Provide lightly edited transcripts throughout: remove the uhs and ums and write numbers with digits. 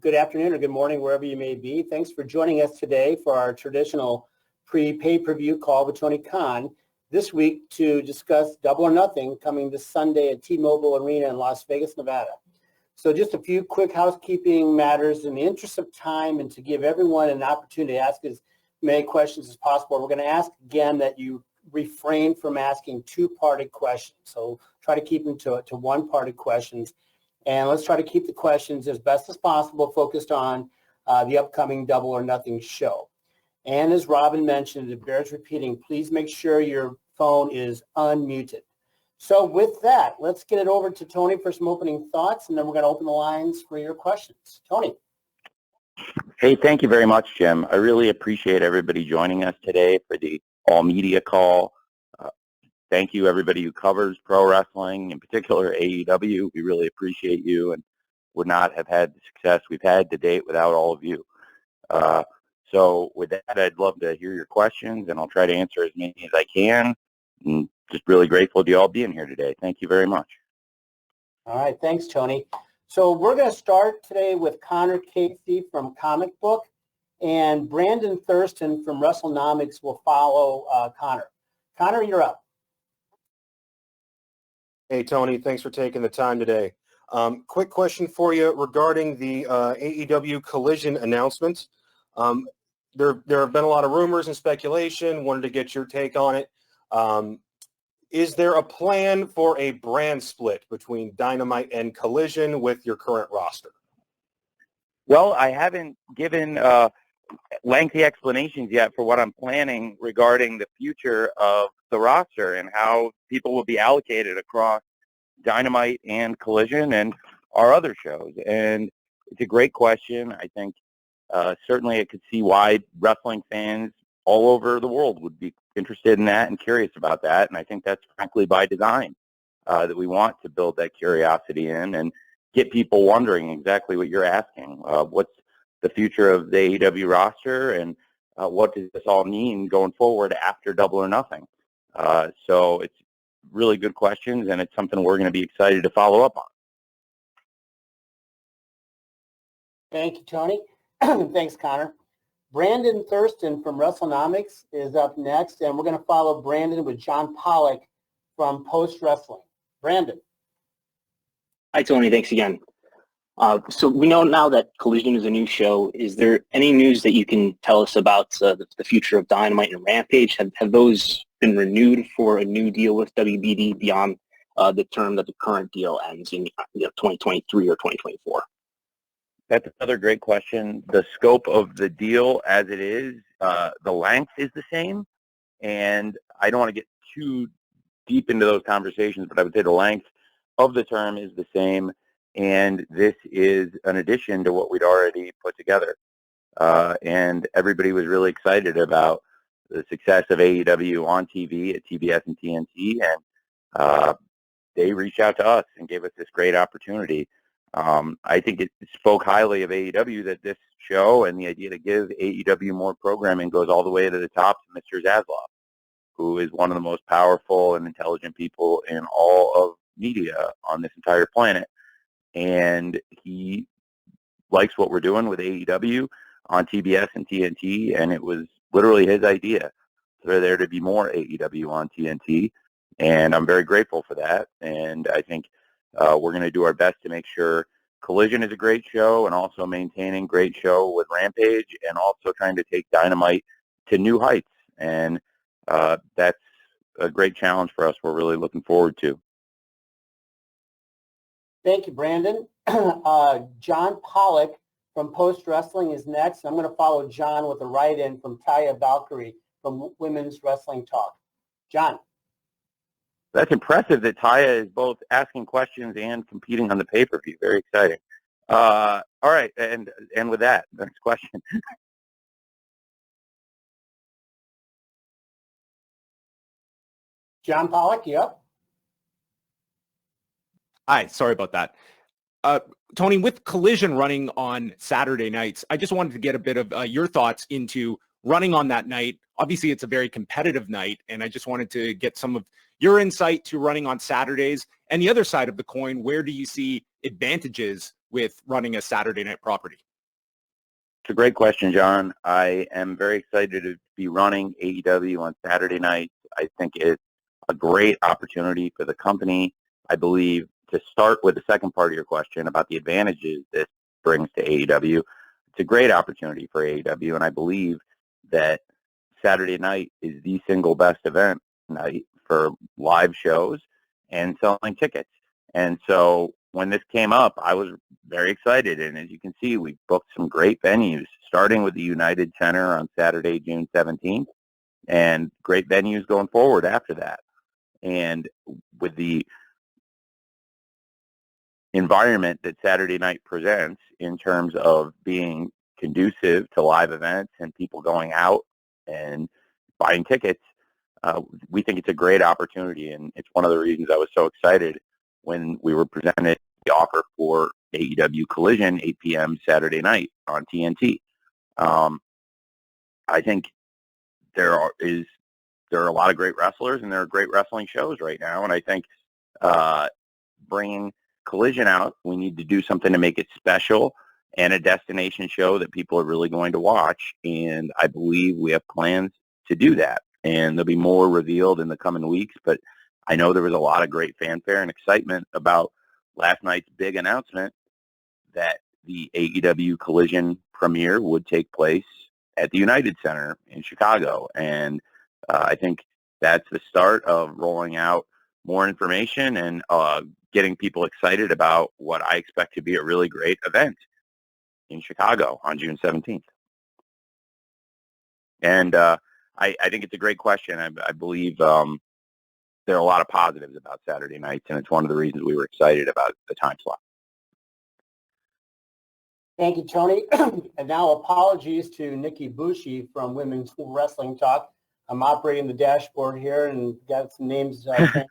Good afternoon or good morning, wherever you may be. Thanks for joining us today for our traditional pay-per-view call with Tony Khan this week to discuss Double or Nothing coming this Sunday at T-Mobile Arena in Las Vegas, Nevada. So just a few quick housekeeping matters in the interest of time and to give everyone an opportunity to ask as many questions as possible. We're going to ask again that you refrain from asking two-parted questions. So try to keep them to one-parted questions. And let's try to keep the questions as best as possible focused on the upcoming Double or Nothing show. And as Robin mentioned, it bears repeating, please make sure your phone is unmuted. So with that, let's get it over to Tony for some opening thoughts, and then we're going to open the lines for your questions. Tony. Hey, thank you very much, Jim. I really appreciate everybody joining us today for the all-media call. Thank you, everybody who covers pro wrestling, in particular AEW. We really appreciate you and would not have had the success we've had to date without all of you. So with that, I'd love to hear your questions, and I'll try to answer as many as I can. And just really grateful to you all being here today. Thank you very much. All right. Thanks, Tony. So we're going to start today with Connor Casey from Comic Book, and Brandon Thurston from WrestleNomics will follow Connor. Connor, you're up. Hey, Tony, thanks for taking the time today. Quick question for you regarding the AEW Collision announcement. There have been a lot of rumors and speculation. Wanted to get your take on it. Is there a plan for a brand split between Dynamite and Collision with your current roster? Well, I haven't given lengthy explanations yet for what I'm planning regarding the future of the roster and how people will be allocated across Dynamite and Collision and our other shows. And it's a great question. I think certainly I could see why wrestling fans all over the world would be interested in that and curious about that. And I think that's frankly by design, that we want to build that curiosity in and get people wondering exactly what you're asking. What's the future of the AEW roster, and what does this all mean going forward after Double or Nothing? So it's really good questions, and it's something we're going to be excited to follow up on. Thank you, Tony. Thanks, Connor. Brandon Thurston from WrestleNomics is up next, and we're going to follow Brandon with John Pollock from Post Wrestling. Brandon. Hi, Tony. Thanks again. So we know now that Collision is a new show. Is there any news that you can tell us about the future of Dynamite and Rampage? Have those been renewed for a new deal with WBD beyond the term that the current deal ends in 2023 or 2024? That's another great question. The scope of the deal as it is, the length is the same, and I don't want to get too deep into those conversations, but I would say the length of the term is the same. And this is an addition to what we'd already put together. And everybody was really excited about the success of AEW on TV at TBS and TNT. And they reached out to us and gave us this great opportunity. I think it spoke highly of AEW that this show and the idea to give AEW more programming goes all the way to the top to Mr. Zaslav, who is one of the most powerful and intelligent people in all of media on this entire planet. And he likes what we're doing with AEW on TBS and TNT, and it was literally his idea for there to be more AEW on TNT, and I'm very grateful for that. And I think we're going to do our best to make sure Collision is a great show and also maintaining great show with Rampage and also trying to take Dynamite to new heights. And that's a great challenge for us we're really looking forward to. Thank you, Brandon. John Pollock from Post Wrestling is next. I'm going to follow John with a write-in from Taya Valkyrie from Women's Wrestling Talk. John. That's impressive that Taya is both asking questions and competing on the pay-per-view. Very exciting. All right, and with that, next question. John Pollock, you up? Hi, sorry about that. Tony, with Collision running on Saturday nights, I just wanted to get a bit of your thoughts into running on that night. Obviously, it's a very competitive night, and I just wanted to get some of your insight to running on Saturdays. And the other side of the coin, where do you see advantages with running a Saturday night property? It's a great question, John. I am very excited to be running AEW on Saturday night. I think it's a great opportunity for the company. I believe, to start with the second part of your question about the advantages this brings to AEW, it's a great opportunity for AEW, and I believe that Saturday night is the single best event night for live shows and selling tickets. And so when this came up, I was very excited. And as you can see, we booked some great venues, starting with the United Center on Saturday, June 17th, and great venues going forward after that. And with the environment that Saturday night presents in terms of being conducive to live events and people going out and buying tickets, we think it's a great opportunity. And it's one of the reasons I was so excited when we were presented the offer for AEW Collision 8 p.m. Saturday night on TNT. I think there are a lot of great wrestlers and there are great wrestling shows right now. And I think bringing Collision out, we need to do something to make it special and a destination show that people are really going to watch. And I believe we have plans to do that. And there'll be more revealed in the coming weeks. But I know there was a lot of great fanfare and excitement about last night's big announcement that the AEW Collision premiere would take place at the United Center in Chicago. And I think that's the start of rolling out more information and getting people excited about what I expect to be a really great event in Chicago on June 17th. And I think it's a great question. I believe there are a lot of positives about Saturday nights, and it's one of the reasons we were excited about the time slot. Thank you, Tony. And now apologies to Nikki Bushi from Women's Wrestling Talk. I'm operating the dashboard here and got some names transposed.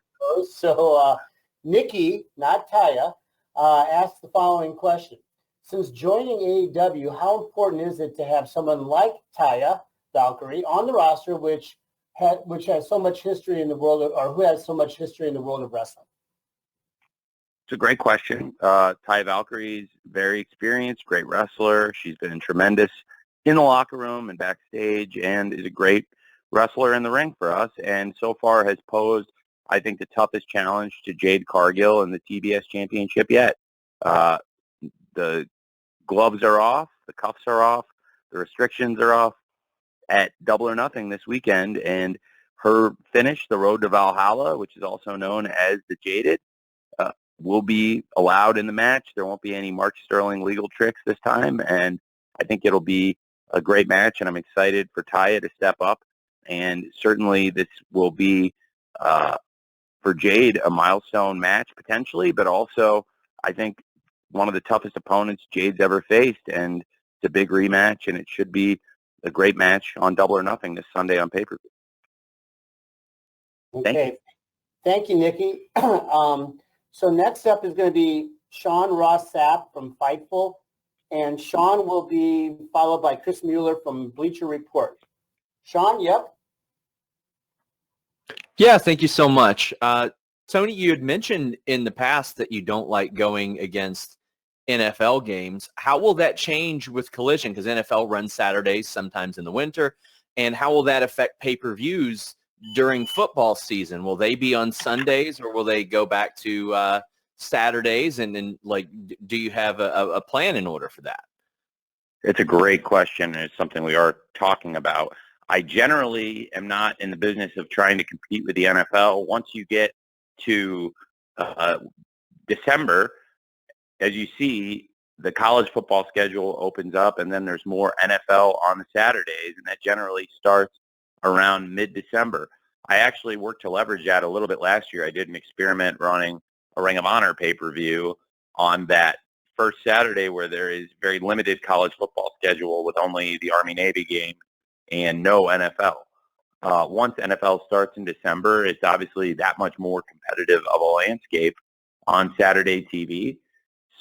So Nikki, not Taya, asked the following question. Since joining AEW, how important is it to have someone like Taya, Valkyrie, on the roster, which has so much history in the world of, or who has so much history in the world of wrestling? It's a great question. Taya Valkyrie is very experienced, great wrestler. She's been tremendous in the locker room and backstage and is a great wrestler in the ring for us, and so far has posed, I think, the toughest challenge to Jade Cargill in the TBS championship yet. The gloves are off, the cuffs are off, the restrictions are off at Double or Nothing this weekend, and her finish, the Road to Valhalla, which is also known as the Jaded, will be allowed in the match. There won't be any Mark Sterling legal tricks this time, and I think it'll be a great match, and I'm excited for Taya to step up. And certainly this will be, for Jade, a milestone match potentially, but also I think one of the toughest opponents Jade's ever faced, and it's a big rematch, and it should be a great match on Double or Nothing this Sunday on pay-per-view. Okay. Thank you, Nikki. So next up is going to be Sean Ross Sapp from Fightful, and Sean will be followed by Chris Mueller from Bleacher Report. Sean, yep. Yeah, thank you so much. Tony, you had mentioned in the past that you don't like going against NFL games. How will that change with Collision? Because NFL runs Saturdays, sometimes in the winter. And how will that affect pay-per-views during football season? Will they be on Sundays, or will they go back to Saturdays? And then, do you have a plan in order for that? It's a great question, and it's something we are talking about. I generally am not in the business of trying to compete with the NFL. Once you get to December, as you see, the college football schedule opens up, and then there's more NFL on the Saturdays, and that generally starts around mid-December. I actually worked to leverage that a little bit last year. I did an experiment running a Ring of Honor pay-per-view on that first Saturday where there is very limited college football schedule with only the Army-Navy game and no NFL. Once NFL starts in December, it's obviously that much more competitive of a landscape on Saturday TV.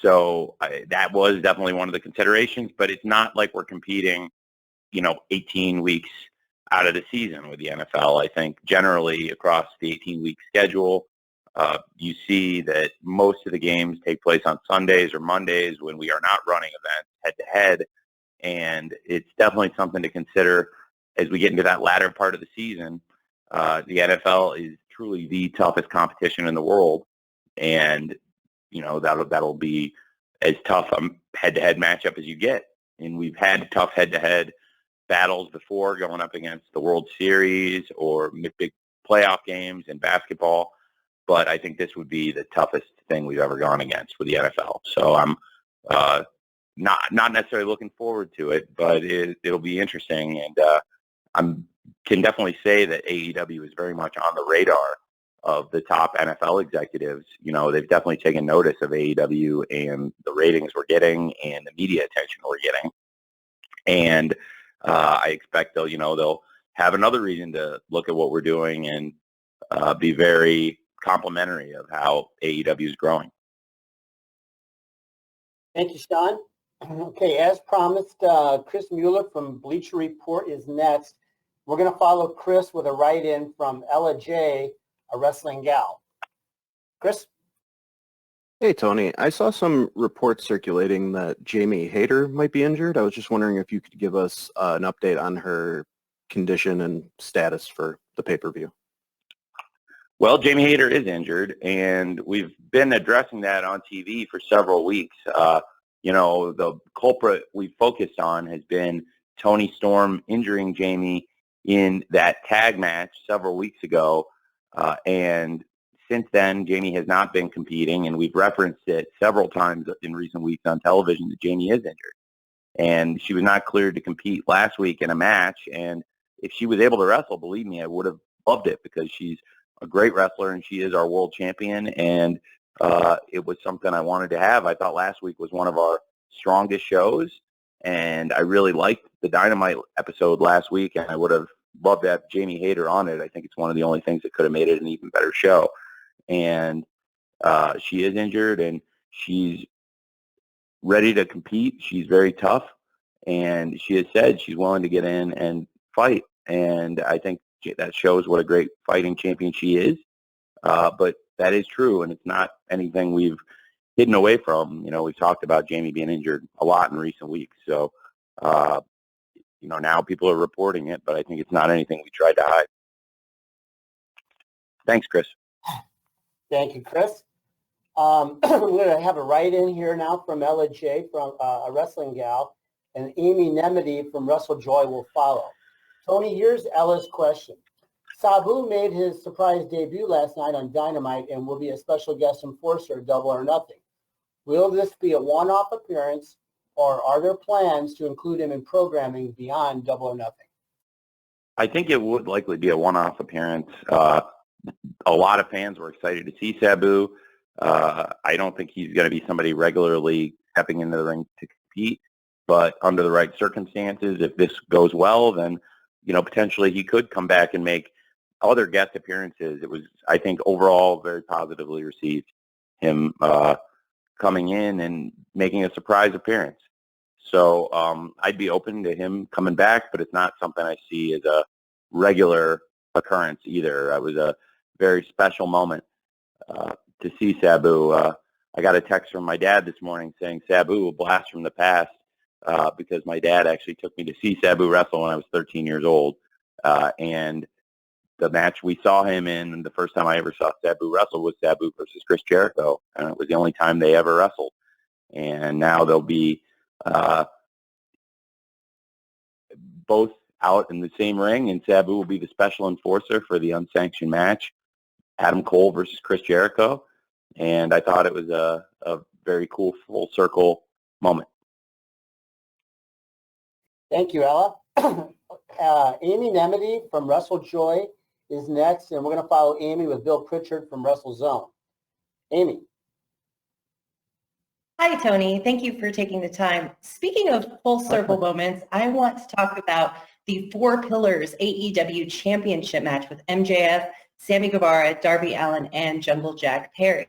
So that was definitely one of the considerations, but it's not like we're competing, 18 weeks out of the season with the NFL. I think generally across the 18-week schedule, You see that most of the games take place on Sundays or Mondays when we are not running events head-to-head, and it's definitely something to consider as we get into that latter part of the season. The NFL is truly the toughest competition in the world, and that'll be as tough a head-to-head matchup as you get. And we've had tough head-to-head battles before, going up against the World Series or big playoff games in basketball, but I think this would be the toughest thing we've ever gone against with the NFL. So I'm not necessarily looking forward to it, but it'll be interesting, and can definitely say that AEW is very much on the radar of the top NFL executives. They've definitely taken notice of AEW and the ratings we're getting and the media attention we're getting. And I expect they'll have another reason to look at what we're doing and be very complimentary of how AEW is growing. Thank you, Sean. Okay, as promised, Chris Mueller from Bleacher Report is next. We're going to follow Chris with a write-in from Ella J, a wrestling gal. Chris? Hey, Tony. I saw some reports circulating that Jamie Hayter might be injured. I was just wondering if you could give us an update on her condition and status for the pay-per-view. Well, Jamie Hayter is injured, and we've been addressing that on TV for several weeks. The culprit we focused on has been Tony Storm injuring Jamie in that tag match several weeks ago, and since then, Jamie has not been competing, and we've referenced it several times in recent weeks on television that Jamie is injured. And she was not cleared to compete last week in a match, and if she was able to wrestle, believe me, I would have loved it, because she's a great wrestler, and she is our world champion, and it was something I wanted to have. I thought last week was one of our strongest shows, and I really liked the Dynamite episode last week, and I would have loved to have Jamie Hayter on it. I think it's one of the only things that could have made it an even better show. And she is injured, and she's ready to compete. She's very tough, and she has said she's willing to get in and fight. And I think that shows what a great fighting champion she is. But that is true, and it's not anything we've hidden away from. We've talked about Jamie being injured a lot in recent weeks. So, now people are reporting it, but I think it's not anything we tried to hide. Thanks, Chris. Thank you, Chris. We're going to have a write-in here now from Ella J, from a wrestling gal, and Amy Nemedy from Wrestle Joy will follow. Tony, here's Ella's question. Sabu made his surprise debut last night on Dynamite and will be a special guest enforcer at Double or Nothing. Will this be a one-off appearance, or are there plans to include him in programming beyond Double or Nothing? I think it would likely be a one-off appearance. A lot of fans were excited to see Sabu. I don't think he's going to be somebody regularly stepping into the ring to compete, but under the right circumstances, if this goes well, then potentially he could come back and make other guest appearances. It was, I think, overall very positively received, him coming in and making a surprise appearance. So I'd be open to him coming back, but it's not something I see as a regular occurrence either. It was a very special moment to see Sabu. I got a text from my dad this morning saying Sabu, a blast from the past, because my dad actually took me to see Sabu wrestle when I was 13 years old. And the match we saw him in, the first time I ever saw Sabu wrestle, was Sabu versus Chris Jericho. And it was the only time they ever wrestled. And now they'll be both out in the same ring, and Sabu will be the special enforcer for the unsanctioned match, Adam Cole versus Chris Jericho. And I thought it was a very cool full circle moment. Thank you, Ella. Amy Nemedy from Wrestle Joy is next, and we're going to follow Amy with Bill Pritchard from Wrestle Zone. Amy. Hi, Tony. Thank you for taking the time. Speaking of full circle moments, I want to talk about the Four Pillars AEW Championship match with MJF, Sammy Guevara, Darby Allin, and Jungle Jack Perry.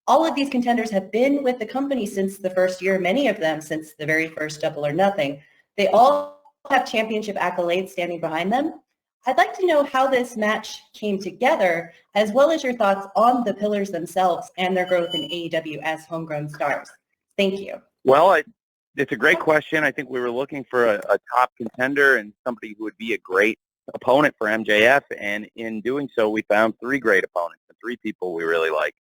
All of these contenders have been with the company since the first year, many of them since the very first Double or Nothing. They all have championship accolades standing behind them. I'd like to know how this match came together, as well as your thoughts on the pillars themselves and their growth in AEW as homegrown stars. Thank you. Well, it's a great question. I think we were looking for a top contender and somebody who would be a great opponent for MJF, and in doing so, we found three great opponents, and three people we really like.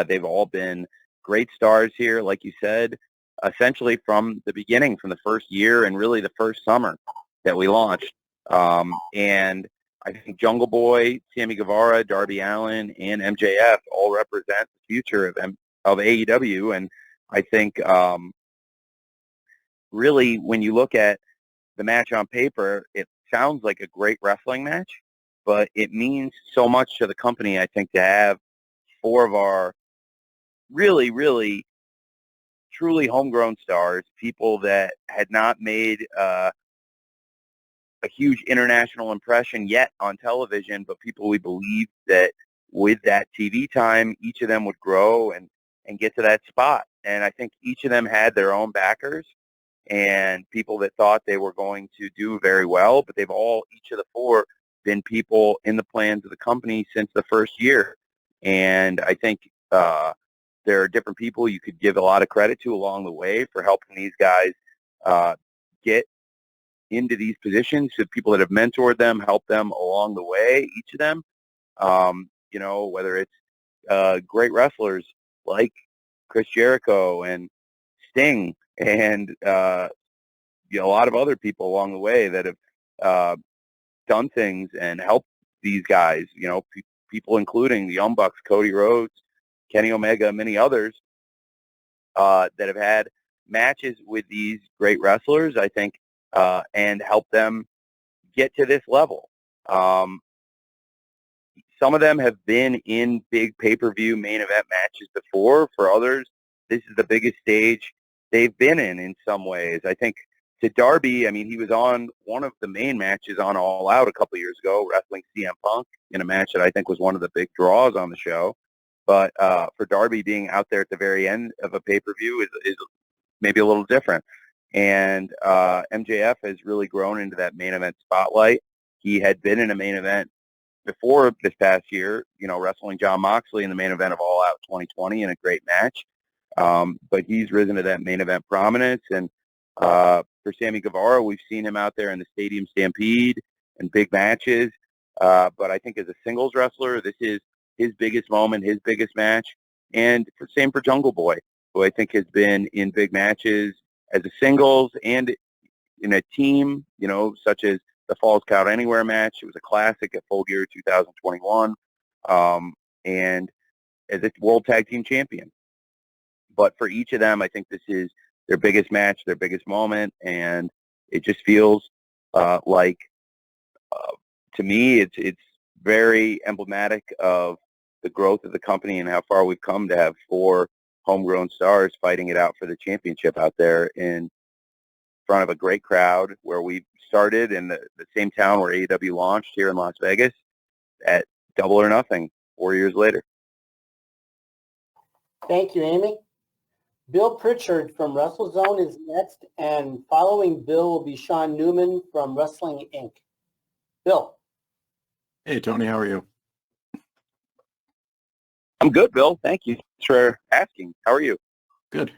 They've all been great stars here, like you said, essentially from the beginning, from the first year and really the first summer that we launched. And I think Jungle Boy, Sammy Guevara, Darby Allin, and MJF all represent the future of AEW. And I think really when you look at the match on paper, it sounds like a great wrestling match, but it means so much to the company, I think, to have four of our really, really, truly homegrown stars, people that had not made a huge international impression yet on television, but people we believe that with that TV time, each of them would grow and get to that spot. And I think each of them had their own backers and people that thought they were going to do very well, but they've all, each of the four, been people in the plans of the company since the first year. And I think there are different people you could give a lot of credit to along the way for helping these guys get into these positions, to people that have mentored them, helped them along the way, each of them. You know, whether it's great wrestlers like Chris Jericho and Sting and you know, a lot of other people along the way that have done things and helped these guys, you know, people including the Young Bucks, Cody Rhodes, Kenny Omega, many others that have had matches with these great wrestlers, I think, and help them get to this level. Some of them have been in big pay-per-view main event matches before. For others, this is the biggest stage they've been in some ways. I think to Darby, I mean, he was on one of the main matches on All Out a couple of years ago, wrestling CM Punk in a match that I think was one of the big draws on the show. But for Darby, being out there at the very end of a pay-per-view is maybe a little different. And MJF has really grown into that main event spotlight. He had been in a main event before this past year, you know, wrestling Jon Moxley in the main event of All Out 2020 in a great match. But he's risen to that main event prominence. And for Sammy Guevara, we've seen him out there in the Stadium Stampede and big matches. But I think as a singles wrestler, this is his biggest moment, his biggest match. And same for Jungle Boy, who I think has been in big matches as a singles and in a team, you know, such as the Falls Count Anywhere match. It was a classic at Full Gear 2021, and as a World Tag Team Champion. But for each of them, I think this is their biggest match, their biggest moment, and it just feels like, to me, it's very emblematic of the growth of the company and how far we've come to have four homegrown stars fighting it out for the championship out there in front of a great crowd, where we started in the same town where AEW launched, here in Las Vegas, at Double or Nothing 4 years later. Thank you, Amy. Bill Pritchard from WrestleZone is next, and following Bill will be Sean Newman from Wrestling Inc. Bill. Hey, Tony, how are you? I'm good, Bill. Thank you for asking. How are you? Good.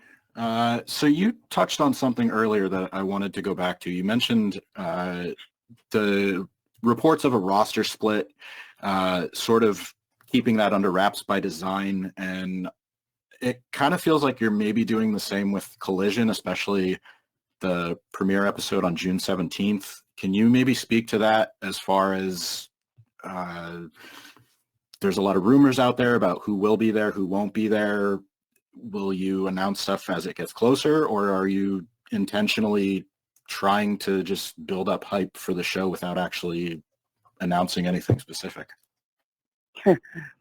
So you touched on something earlier that I wanted to go back to. You mentioned the reports of a roster split, sort of keeping that under wraps by design, and it kind of feels like you're maybe doing the same with Collision, especially the premiere episode on June 17th. Can you maybe speak to that, as far as there's a lot of rumors out there about who will be there, who won't be there? Will you announce stuff as it gets closer, or are you intentionally trying to just build up hype for the show without actually announcing anything specific?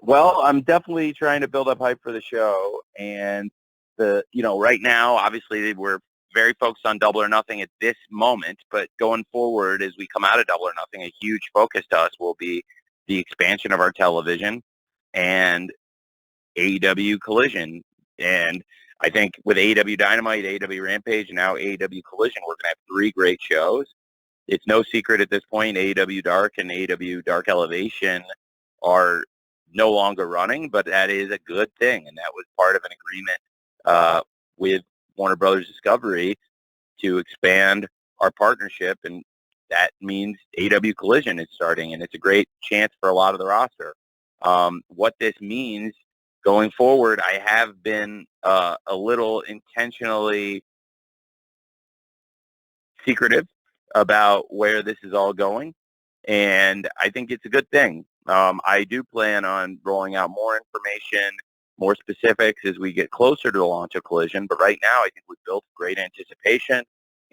Well, I'm definitely trying to build up hype for the show, and right now, obviously, we're very focused on Double or Nothing at this moment, but going forward, as we come out of Double or Nothing, a huge focus to us will be the expansion of our television and AEW Collision. And I think with AEW Dynamite, AEW Rampage, and now AEW Collision, we're going to have three great shows it's no secret at this point, AEW Dark and AEW Dark Elevation are no longer running, but that is a good thing. And that was part of an agreement with Warner Brothers Discovery to expand our partnership. And that means AEW Collision is starting, and it's a great chance for a lot of the roster. What this means going forward, I have been a little intentionally secretive about where this is all going, and I think it's a good thing. I do plan on rolling out more information, more specifics as we get closer to the launch of Collision, but right now I think we've built great anticipation,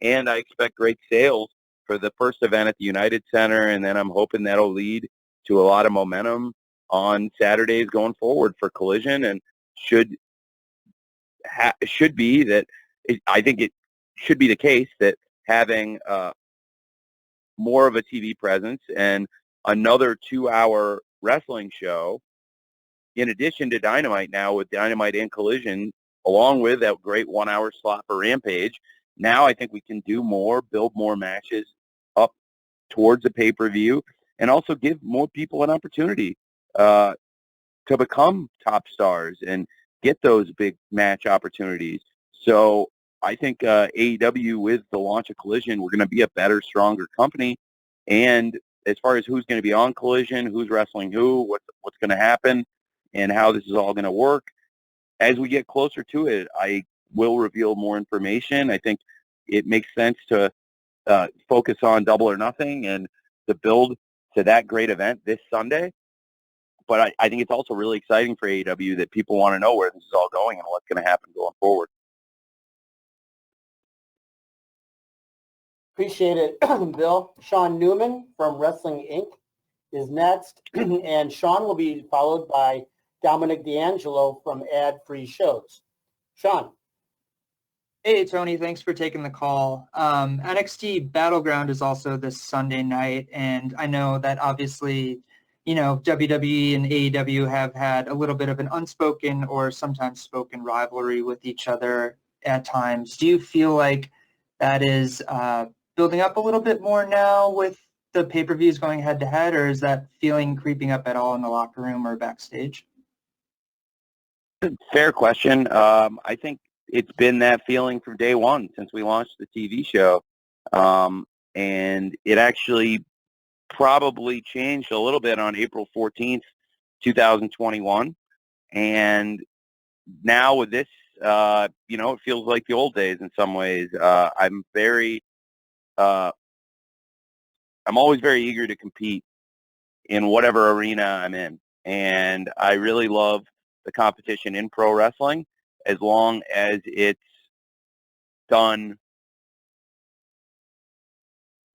and I expect great sales for the first event at the United Center, and then I'm hoping that'll lead to a lot of momentum on Saturdays going forward for Collision, and should be that I think it should be the case that having more of a TV presence and another 2-hour wrestling show, in addition to Dynamite now with Dynamite and Collision, along with that great 1-hour slot for Rampage. Now I think we can do more, build more matches up towards the pay-per-view, and also give more people an opportunity to become top stars and get those big match opportunities. So I think AEW, with the launch of Collision, we're going to be a better, stronger company. And as far as who's going to be on Collision, who's wrestling who, what's going to happen, and how this is all going to work, as we get closer to it, I will reveal more information. I think it makes sense to focus on Double or Nothing and to build to that great event this Sunday. But I think it's also really exciting for AEW that people want to know where this is all going and what's going to happen going forward. Appreciate it, Bill. Sean Newman from Wrestling Inc. is next, and Sean will be followed by Dominic D'Angelo from Ad Free Shows. Sean. Hey, Tony. Thanks for taking the call. NXT Battleground is also this Sunday night, and I know that obviously, WWE and AEW have had a little bit of an unspoken or sometimes spoken rivalry with each other at times. Do you feel like that is building up a little bit more now with the pay-per-views going head-to-head, or is that feeling creeping up at all in the locker room or backstage? Fair question. I think it's been that feeling from day one since we launched the TV show. And it actually probably changed a little bit on April 14th, 2021. And now with this, it feels like the old days in some ways. I'm always very eager to compete in whatever arena I'm in. And I really love the competition in pro wrestling as long as it's done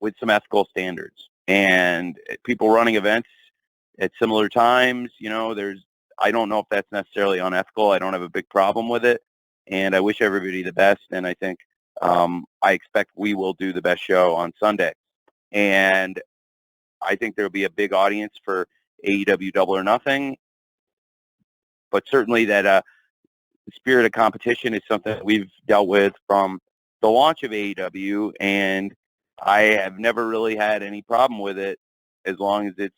with some ethical standards. And people running events at similar times, I don't know if that's necessarily unethical. I don't have a big problem with it. And I wish everybody the best. And I think I expect we will do the best show on Sunday. And I think there will be a big audience for AEW Double or Nothing. But certainly that spirit of competition is something that we've dealt with from the launch of AEW, and I have never really had any problem with it as long as it's,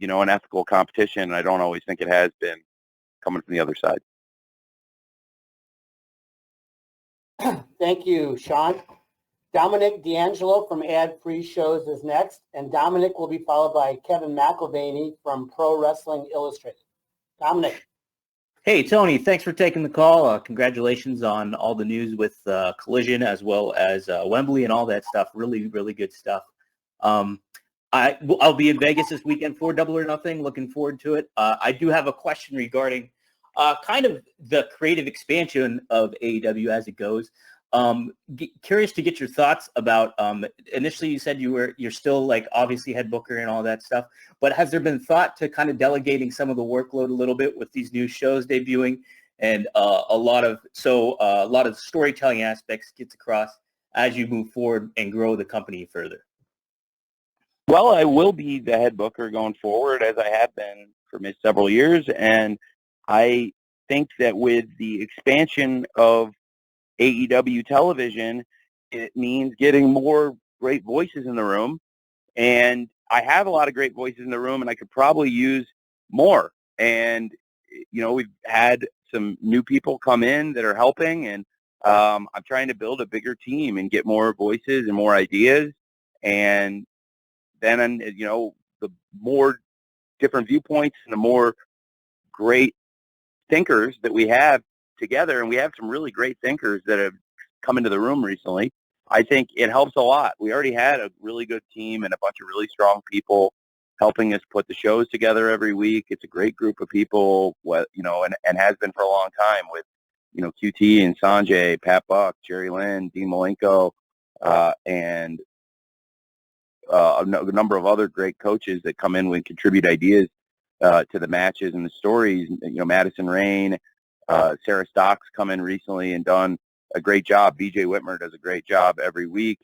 an ethical competition. And I don't always think it has been coming from the other side. Thank you, Sean. Dominic D'Angelo from Ad Free Shows is next, and Dominic will be followed by Kevin McElvaney from Pro Wrestling Illustrated. Dominic. Hey, Tony, thanks for taking the call. Congratulations on all the news with Collision as well as Wembley and all that stuff. Really, really good stuff. I'll be in Vegas this weekend for Double or Nothing. Looking forward to it. I do have a question regarding kind of the creative expansion of AEW as it goes. Curious to get your thoughts about, initially you said you're still obviously head booker and all that stuff, but has there been thought to kind of delegating some of the workload a little bit with these new shows debuting and a lot of storytelling aspects gets across as you move forward and grow the company further? Well, I will be the head booker going forward, as I have been for several years, and I think that with the expansion of AEW television, it means getting more great voices in the room, and I have a lot of great voices in the room, and I could probably use more. And, we've had some new people come in that are helping, and I'm trying to build a bigger team and get more voices and more ideas. And then, the more different viewpoints and the more great thinkers that we have together, and we have some really great thinkers that have come into the room recently, I think it helps a lot. We already had a really good team and a bunch of really strong people helping us put the shows together every week. It's a great group of people, and has been for a long time with, QT and Sanjay, Pat Buck, Jerry Lynn, Dean Malenko, and a number of other great coaches that come in and contribute ideas to the matches and the stories. Madison Rain, Sarah Stocks come in recently and done a great job. BJ Whitmer does a great job every week.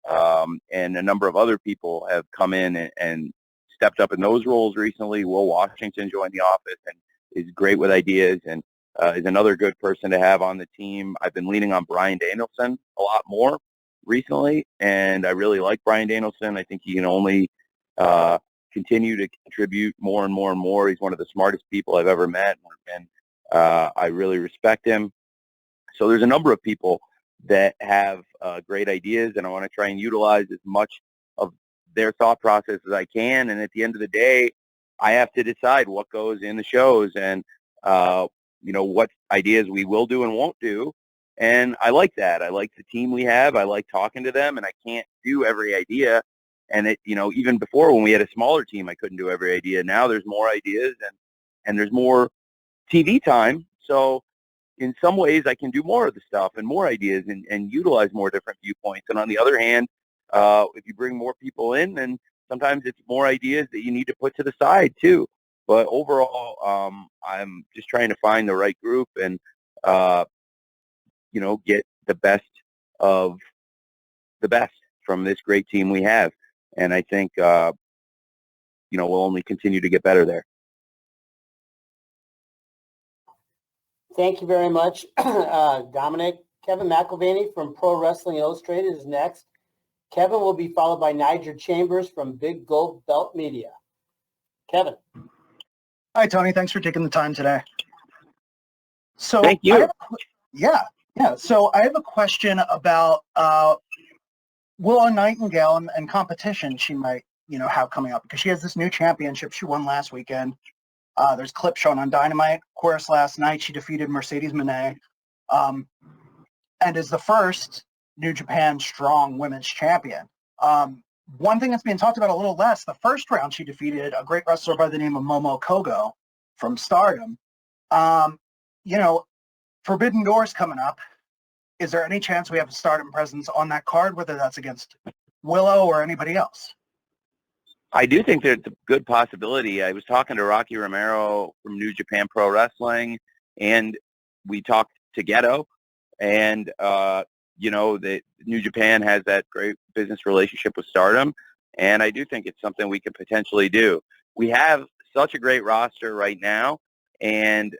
And a number of other people have come in and stepped up in those roles recently. Will Washington joined the office and is great with ideas and is another good person to have on the team. I've been leaning on Brian Danielson a lot more recently, and I really like Brian Danielson. I think he can only continue to contribute more and more and more. He's one of the smartest people I've ever met, and I really respect him. So there's a number of people that have great ideas, and I want to try and utilize as much of their thought process as I can. And at the end of the day, I have to decide what goes in the shows and, what ideas we will do and won't do. And I like that. I like the team we have. I like talking to them, and I can't do every idea. And even before when we had a smaller team, I couldn't do every idea. Now there's more ideas and there's more TV time. So in some ways I can do more of the stuff and more ideas and utilize more different viewpoints. And on the other hand, if you bring more people in, then sometimes it's more ideas that you need to put to the side too. But overall, I'm just trying to find the right group and, get the best of the best from this great team we have. And I think, we'll only continue to get better there. Thank you very much, Dominic. Kevin McElvaney from Pro Wrestling Illustrated is next. Kevin will be followed by Nigel Chambers from Big Gold Belt Media. Kevin. Hi, Tony. Thanks for taking the time today. So Thank you. Yeah. So I have a question about Willow Nightingale and competition she might, have coming up, because she has this new championship she won last weekend. There's clips shown on Dynamite. Of course, last night she defeated Mercedes Moné, and is the first New Japan Strong Women's Champion. One thing that's being talked about a little less, the first round she defeated a great wrestler by the name of Momo Kogo from Stardom. Forbidden Doors coming up. Is there any chance we have a Stardom presence on that card, whether that's against Willow or anybody else? I do think there's a good possibility. I was talking to Rocky Romero from New Japan Pro Wrestling, and we talked to Geto, and, the New Japan has that great business relationship with Stardom, and I do think it's something we could potentially do. We have such a great roster right now, and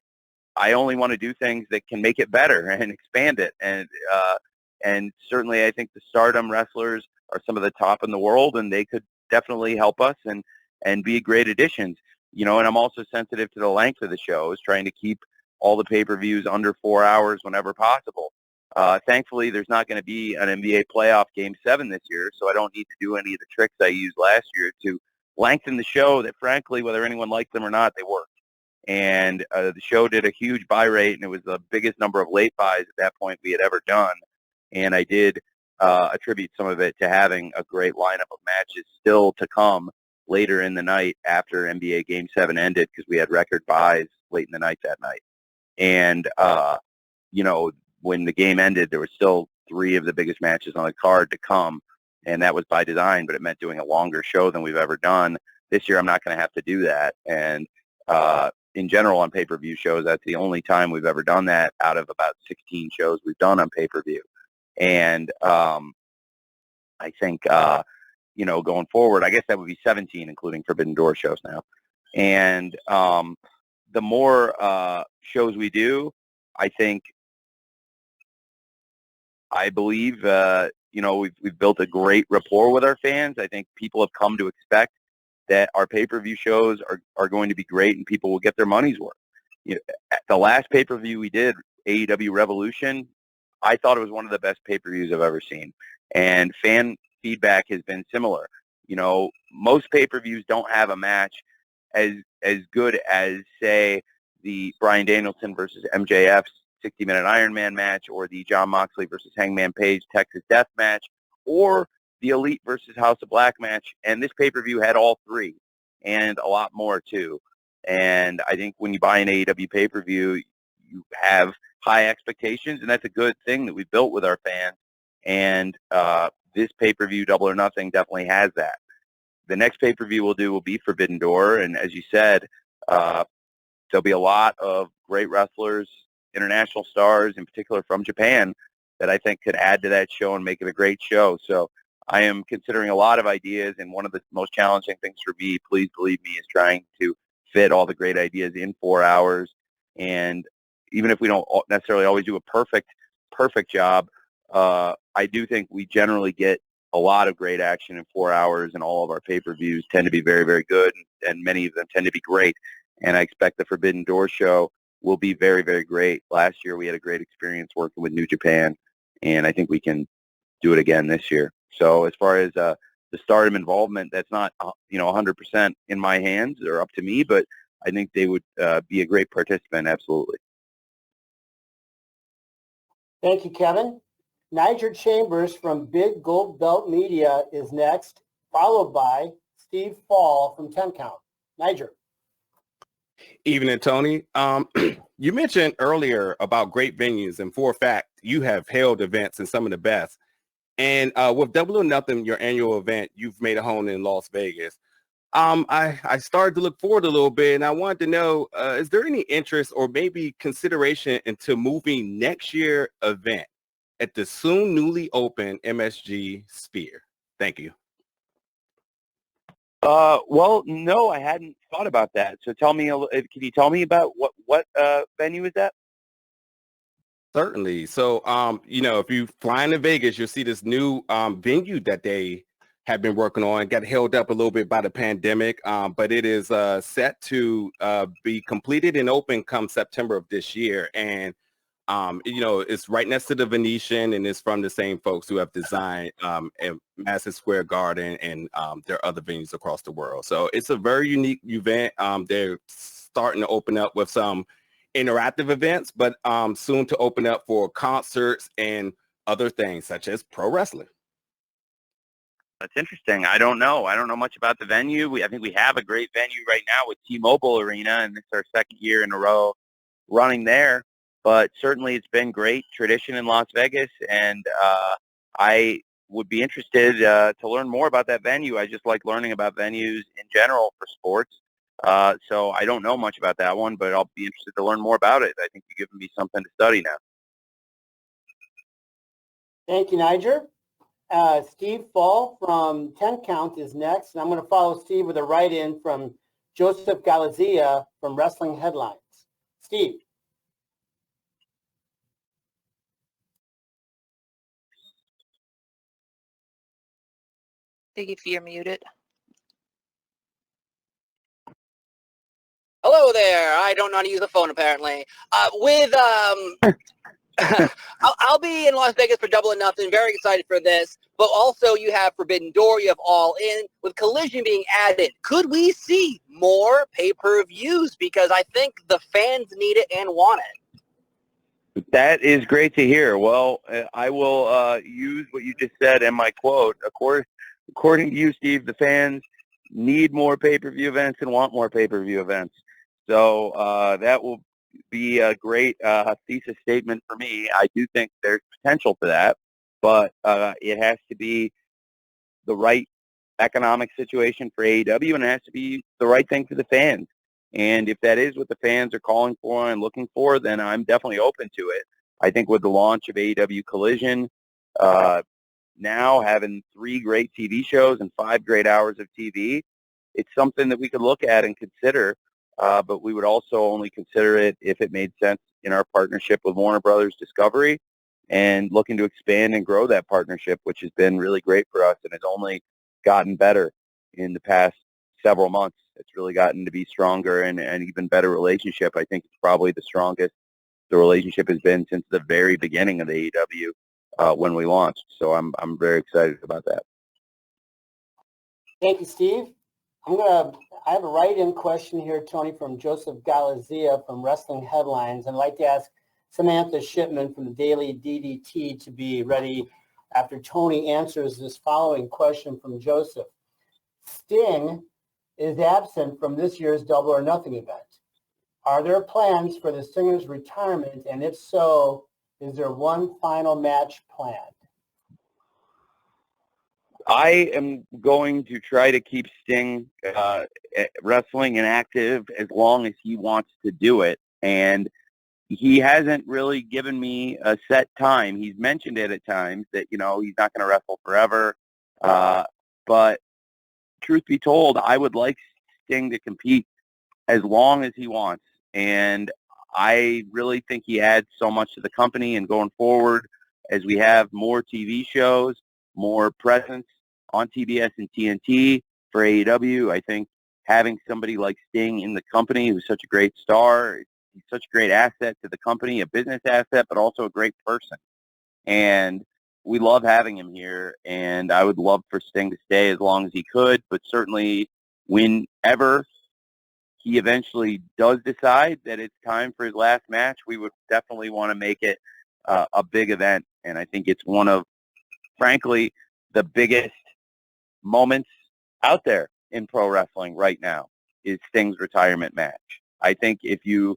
I only want to do things that can make it better and expand it. And certainly I think the Stardom wrestlers are some of the top in the world, and they could definitely help us and be great additions. And I'm also sensitive to the length of the shows, trying to keep all the pay-per-views under 4 hours whenever possible. Thankfully, there's not going to be an NBA playoff Game 7 this year, so I don't need to do any of the tricks I used last year to lengthen the show that, frankly, whether anyone liked them or not, they worked. And the show did a huge buy rate, and it was the biggest number of late buys at that point we had ever done. And I did attribute some of it to having a great lineup of matches still to come later in the night after NBA Game 7 ended, because we had record buys late in the night that night. And, when the game ended, there were still 3 of the biggest matches on the card to come, and that was by design, but it meant doing a longer show than we've ever done. This year, I'm not going to have to do that. And in general, on pay-per-view shows, that's the only time we've ever done that out of about 16 shows we've done on pay-per-view. And I think, going forward, I guess that would be 17, including Forbidden Door shows now. And the more shows we do, I think I believe, we've built a great rapport with our fans. I think people have come to expect that our pay-per-view shows are going to be great and people will get their money's worth. At the last pay-per-view we did, AEW Revolution, I thought it was one of the best pay-per-views I've ever seen. And fan feedback has been similar. Most pay-per-views don't have a match as good as, say, the Bryan Danielson versus MJF's 60-minute Iron Man match, or the Jon Moxley versus Hangman Page Texas Death match, or the Elite versus House of Black match. And this pay-per-view had all three and a lot more too. And I think when you buy an AEW pay-per-view, you have high expectations, and that's a good thing that we built with our fans. And this pay-per-view, Double or Nothing, definitely has that. The next pay-per-view we'll do will be Forbidden Door, and as you said, there'll be a lot of great wrestlers, international stars, in particular from Japan, that I think could add to that show and make it a great show. So I am considering a lot of ideas, and one of the most challenging things for me, please believe me, is trying to fit all the great ideas in 4 hours. And even if we don't necessarily always do a perfect job, I do think we generally get a lot of great action in 4 hours, and all of our pay-per-views tend to be very, very good, and many of them tend to be great. And I expect the Forbidden Door show will be very, very great. Last year we had a great experience working with New Japan, and I think we can do it again this year. So as far as the Stardom involvement, that's not 100% in my hands or up to me, but I think they would be a great participant, absolutely. Thank you, Kevin. Niger Chambers from Big Gold Belt Media is next, followed by Steve Fall from 10 Count. Niger. Evening, Tony. You mentioned earlier about great venues, and for a fact, you have held events in some of the best. And with Double or Nothing, your annual event, you've made a home in Las Vegas. I started to look forward a little bit, and I wanted to know, is there any interest or maybe consideration into moving next year's event at the soon newly open MSG Sphere? Thank you. Well, no, I hadn't thought about that. So can you tell me about what venue is that? Certainly. So, if you fly into Vegas, you'll see this new venue that they have been working on. Got held up a little bit by the pandemic, but it is set to be completed and open come September of this year. And, it's right next to the Venetian, and it's from the same folks who have designed Madison Square Garden and their other venues across the world. So it's a very unique event. They're starting to open up with some interactive events, but soon to open up for concerts and other things such as pro wrestling. That's interesting. I don't know much about the venue. I think we have a great venue right now with T-Mobile Arena, and it's our second year in a row running there. But certainly it's been great tradition in Las Vegas, and I would be interested to learn more about that venue. I just like learning about venues in general for sports. So I don't know much about that one, but I'll be interested to learn more about it. I think you've given me something to study now. Thank you, Niger. Steve Fall from 10 Count is next, and I'm going to follow Steve with a write-in from Joseph Galizia from Wrestling Headlines. Steve. If you're muted. Hello there. I don't know how to use the phone apparently. I'll be in Las Vegas for Double or Nothing. Very excited for this. But also you have Forbidden Door. You have All In. With Collision being added, could we see more pay-per-views? Because I think the fans need it and want it. That is great to hear. Well, I will use what you just said in my quote. According to you, Steve, the fans need more pay-per-view events and want more pay-per-view events. So that will be a great thesis statement for me. I do think there's potential for that, but it has to be the right economic situation for AEW, and it has to be the right thing for the fans. And if that is what the fans are calling for and looking for, then I'm definitely open to it. I think with the launch of AEW Collision, now having 3 great TV shows and 5 great hours of TV, it's something that we could look at and consider. But we would also only consider it if it made sense in our partnership with Warner Brothers Discovery. and looking to expand and grow that partnership, which has been really great for us and has only gotten better in the past several months. It's really gotten to be stronger and even better relationship. I think it's probably the strongest the relationship has been since the very beginning of AEW when we launched. So I'm very excited about that. Thank you, Steve. I have a write-in question here, Tony, from Joseph Galazia from Wrestling Headlines. I'd like to ask Samantha Shipman from the Daily DDT to be ready after Tony answers this following question from Joseph. Sting is absent from this year's Double or Nothing event. Are there plans for the singer's retirement? And if so, is there one final match planned? I am going to try to keep Sting wrestling and active as long as he wants to do it. And he hasn't really given me a set time. He's mentioned it at times that, he's not going to wrestle forever. But truth be told, I would like Sting to compete as long as he wants. And I really think he adds so much to the company, and going forward, as we have more TV shows, more presence on TBS and TNT for AEW, I think having somebody like Sting in the company who's such a great star, he's such a great asset to the company, a business asset, but also a great person. And we love having him here, and I would love for Sting to stay as long as he could, but certainly whenever he eventually does decide that it's time for his last match, we would definitely want to make it a big event. And I think it's one of, frankly, the biggest moments out there in pro wrestling right now is Sting's retirement match. I think if you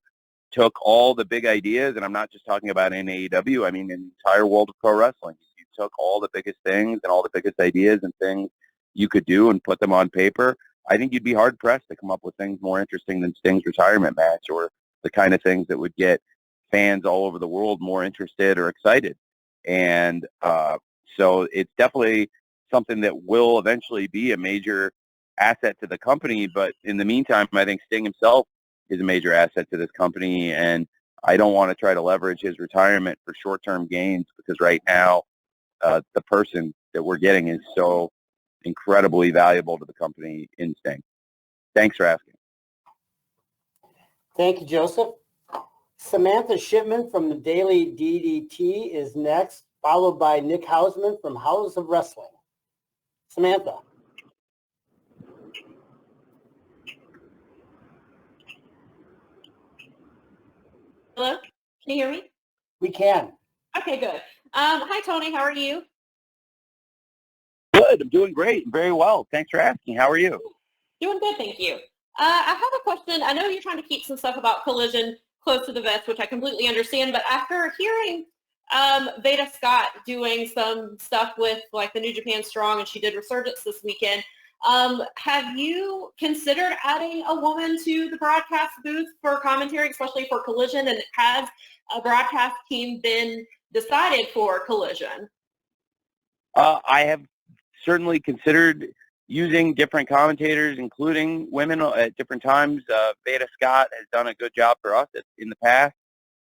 took all the big ideas, and I'm not just talking about in AEW, I mean in the entire world of pro wrestling, if you took all the biggest things and all the biggest ideas and things you could do and put them on paper, I think you'd be hard-pressed to come up with things more interesting than Sting's retirement match, or the kind of things that would get fans all over the world more interested or excited. And so it's definitely something that will eventually be a major asset to the company. But in the meantime, I think Sting himself is a major asset to this company, and I don't want to try to leverage his retirement for short-term gains, because right now the person that we're getting is so incredibly valuable to the company in Sting. Thanks for asking. Thank you, Joseph. Samantha Shipman from the Daily DDT is next, followed by Nick Hausman from House of Wrestling. Samantha. Hello? Can you hear me? We can. Okay, good. Hi, Tony. How are you? Good. I'm doing great. Very well. Thanks for asking. How are you? Doing good, thank you. I have a question. I know you're trying to keep some stuff about Collision close to the vest, which I completely understand, but after hearing Veda Scott doing some stuff with like the New Japan Strong, and she did Resurgence this weekend, have you considered adding a woman to the broadcast booth for commentary, especially for Collision? And has a broadcast team been decided for Collision? I have certainly considered using different commentators, including women at different times. Veda Scott has done a good job for us in the past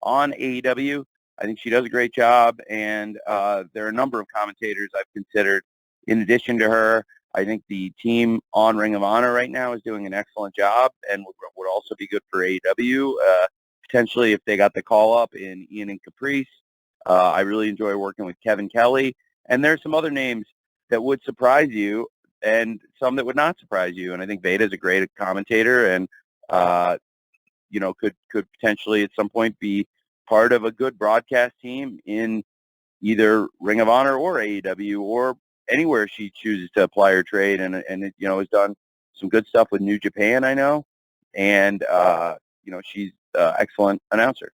on AEW. I think she does a great job, and there are a number of commentators I've considered in addition to her. I think the team on Ring of Honor right now is doing an excellent job, and would also be good for AEW, potentially if they got the call-up in Ian and Caprice. I really enjoy working with Kevin Kelly, and there's some other names that would surprise you and some that would not surprise you. And I think Veda's a great commentator, and could potentially at some point be part of a good broadcast team in either Ring of Honor or AEW or anywhere she chooses to apply her trade. And has done some good stuff with New Japan, I know, and she's an excellent announcer.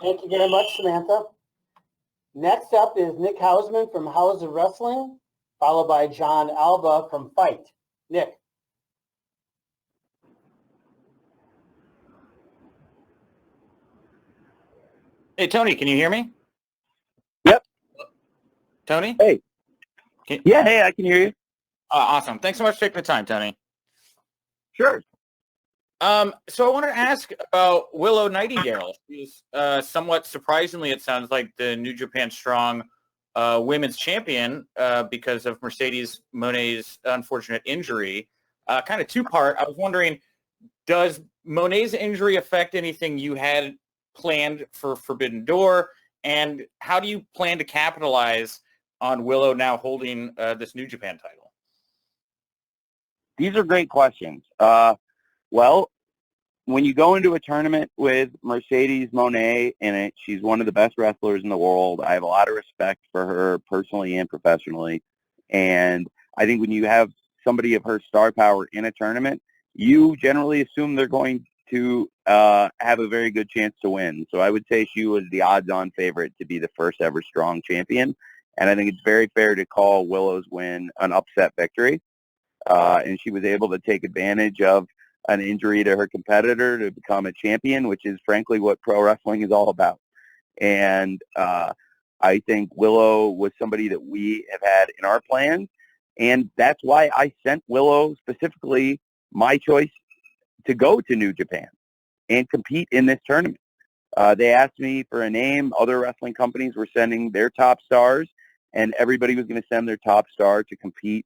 Thank you very much, Samantha. Next up is Nick Hausman from House of Wrestling, followed by John Alba from Fight. Nick. Hey, Tony, can you hear me? Yep. Tony? Hey. Hey, I can hear you. Awesome. Thanks so much for taking the time, Tony. Sure. So I wanted to ask about Willow Nightingale. She's somewhat surprisingly, it sounds like the New Japan Strong women's champion because of Mercedes Moné's unfortunate injury. Kind of two-part. I was wondering, does Moné's injury affect anything you had planned for Forbidden Door? And how do you plan to capitalize on Willow now holding this New Japan title? These are great questions. Well, when you go into a tournament with Mercedes Moné in it, she's one of the best wrestlers in the world. I have a lot of respect for her personally and professionally. And I think when you have somebody of her star power in a tournament, you generally assume they're going to have a very good chance to win. So I would say she was the odds-on favorite to be the first ever Strong champion. And I think it's very fair to call Willow's win an upset victory. And she was able to take advantage of an injury to her competitor to become a champion, which is frankly what pro wrestling is all about. And I think Willow was somebody that we have had in our plans, and that's why I sent Willow specifically my choice to go to New Japan and compete in this tournament. They asked me for a name. Other wrestling companies were sending their top stars, and everybody was going to send their top star to compete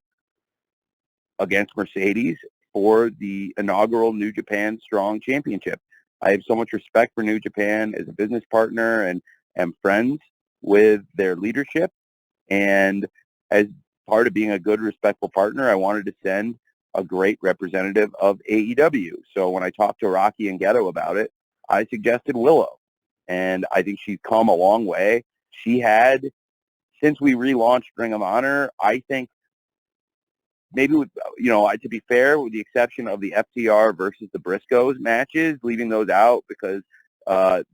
against Mercedes for the inaugural New Japan Strong Championship. I have so much respect for New Japan as a business partner and am friends with their leadership. And as part of being a good, respectful partner, I wanted to send a great representative of AEW. So when I talked to Rocky and Ghetto about it, I suggested Willow. And I think she's come a long way. She had, since we relaunched Ring of Honor, I think maybe, to be fair, with the exception of the FTR versus the Briscoes matches, leaving those out because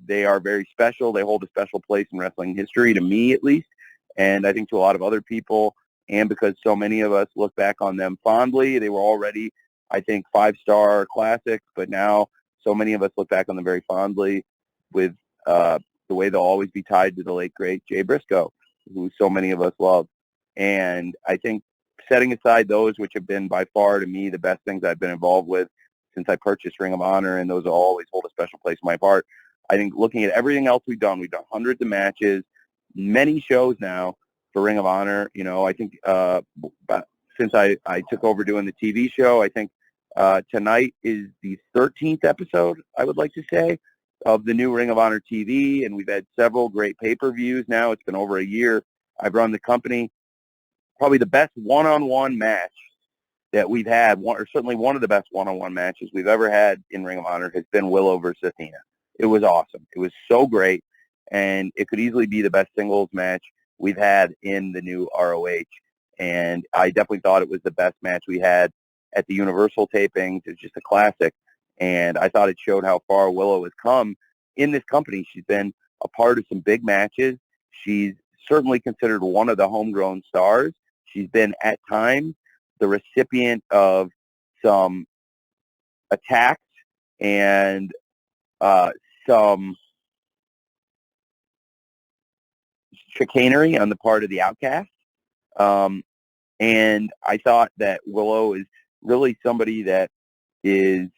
they are very special. They hold a special place in wrestling history, to me at least, and I think to a lot of other people, and because so many of us look back on them fondly. They were already, I think, 5-star classics, but now so many of us look back on them very fondly with the way they'll always be tied to the late, great Jay Briscoe, who so many of us love. And I think setting aside those which have been by far to me the best things I've been involved with since I purchased Ring of Honor, and those will always hold a special place in my heart. I think looking at everything else we've done hundreds of matches, many shows now for Ring of Honor. I think since I took over doing the TV show, I think tonight is the 13th episode, I would like to say, of the new Ring of Honor TV, and we've had several great pay-per-views now. It's been over a year. I've run the company. Probably the best one-on-one match that we've had, or certainly one of the best one-on-one matches we've ever had in Ring of Honor, has been Willow versus Athena. It was awesome. It was so great, and it could easily be the best singles match we've had in the new ROH. And I definitely thought it was the best match we had at the Universal tapings. It's just a classic, and I thought it showed how far Willow has come in this company. She's been a part of some big matches. She's certainly considered one of the homegrown stars. She's been, at times, the recipient of some attacks and some chicanery on the part of the Outcast. And I thought that Willow is really somebody that is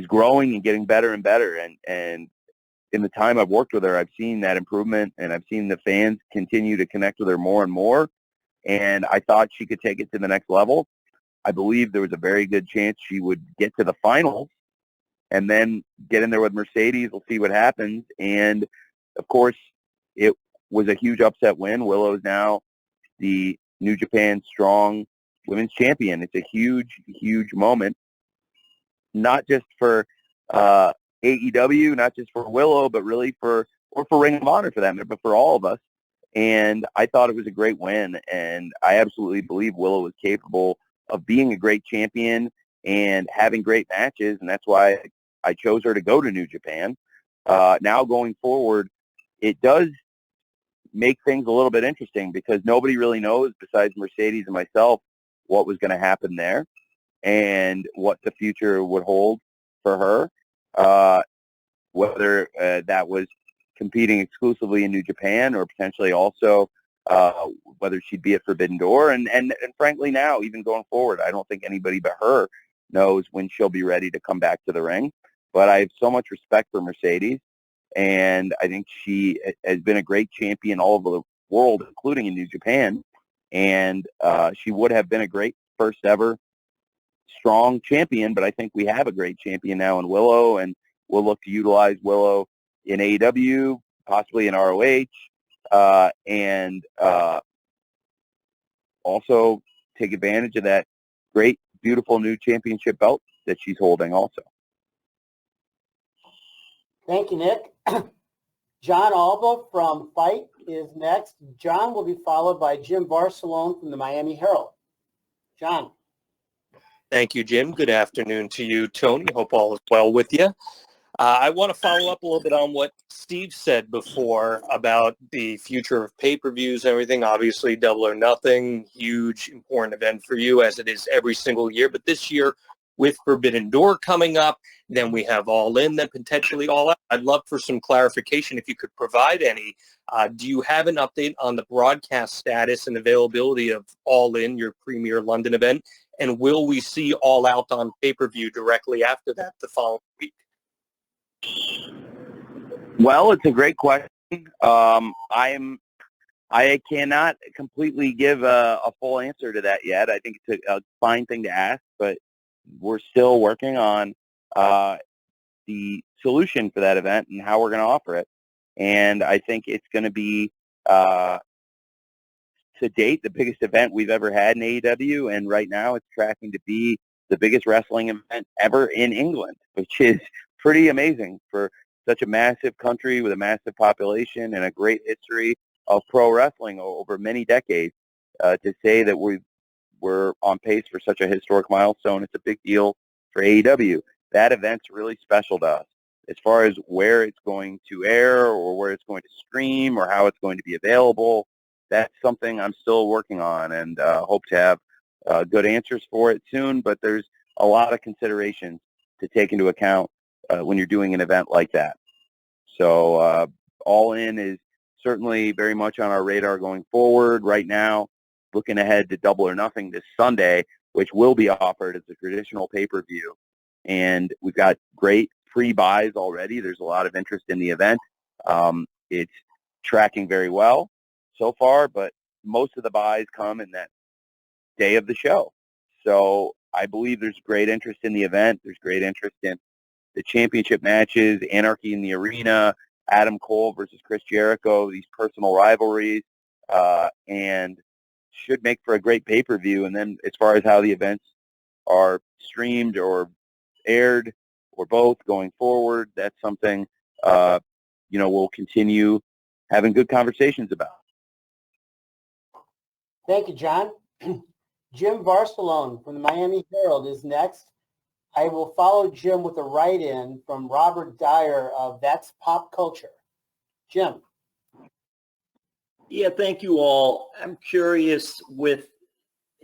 growing and getting better and better. And in the time I've worked with her, I've seen that improvement, and I've seen the fans continue to connect with her more and more. And I thought she could take it to the next level. I believe there was a very good chance she would get to the finals and then get in there with Mercedes. We'll see what happens. And, of course, it was a huge upset win. Willow is now the New Japan Strong Women's Champion. It's a huge, huge moment, not just for AEW, not just for Willow, but really for Ring of Honor for that matter, but for all of us. And I thought it was a great win, and I absolutely believe Willow is capable of being a great champion and having great matches, and that's why I chose her to go to New Japan. Now going forward, it does make things a little bit interesting because nobody really knows besides Mercedes and myself what was going to happen there and what the future would hold for her, whether that was competing exclusively in New Japan or potentially also whether she'd be at Forbidden Door. And frankly now, even going forward, I don't think anybody but her knows when she'll be ready to come back to the ring. But I have so much respect for Mercedes, and I think she has been a great champion all over the world, including in New Japan. And she would have been a great first ever strong champion, but I think we have a great champion now in Willow, and we'll look to utilize Willow in AEW, possibly in ROH, and also take advantage of that great, beautiful new championship belt that she's holding also. Thank you, Nick. John Alba from Fight is next. John will be followed by Jim Barcelone from the Miami Herald. John. Thank you, Jim. Good afternoon to you, Tony. Hope all is well with you. I want to follow up a little bit on what Steve said before about the future of pay-per-views and everything. Obviously, Double or Nothing, huge, important event for you, as it is every single year. But this year, with Forbidden Door coming up, then we have All In, then potentially All Out. I'd love for some clarification if you could provide any. Do you have an update on the broadcast status and availability of All In, your premier London event? And will we see All Out on pay-per-view directly after that the following week? Well, it's a great question. I cannot completely give a full answer to that yet. I think it's a fine thing to ask, but we're still working on the solution for that event and how we're going to offer it. And I think it's going to be, to date, the biggest event we've ever had in AEW, and right now it's tracking to be the biggest wrestling event ever in England, which is pretty amazing for such a massive country with a massive population and a great history of pro wrestling over many decades. To say that we're on pace for such a historic milestone, it's a big deal for AEW. That event's really special to us. As far as where it's going to air or where it's going to stream or how it's going to be available, that's something I'm still working on, and hope to have good answers for it soon. But there's a lot of considerations to take into account when you're doing an event like that. So All In is certainly very much on our radar going forward. Right now, looking ahead to Double or Nothing this Sunday, which will be offered as a traditional pay-per-view. And we've got great pre-buys already. There's a lot of interest in the event. It's tracking very well so far, but most of the buys come in that day of the show. So I believe there's great interest in the event. There's great interest in the championship matches, Anarchy in the Arena, Adam Cole versus Chris Jericho, these personal rivalries, and should make for a great pay-per-view. And then as far as how the events are streamed or aired or both going forward, that's something, we'll continue having good conversations about. Thank you, John. Jim Barcelone from the Miami Herald is next. I will follow Jim with a write-in from Robert Dyer of That's Pop Culture. Jim. Yeah, thank you all. I'm curious with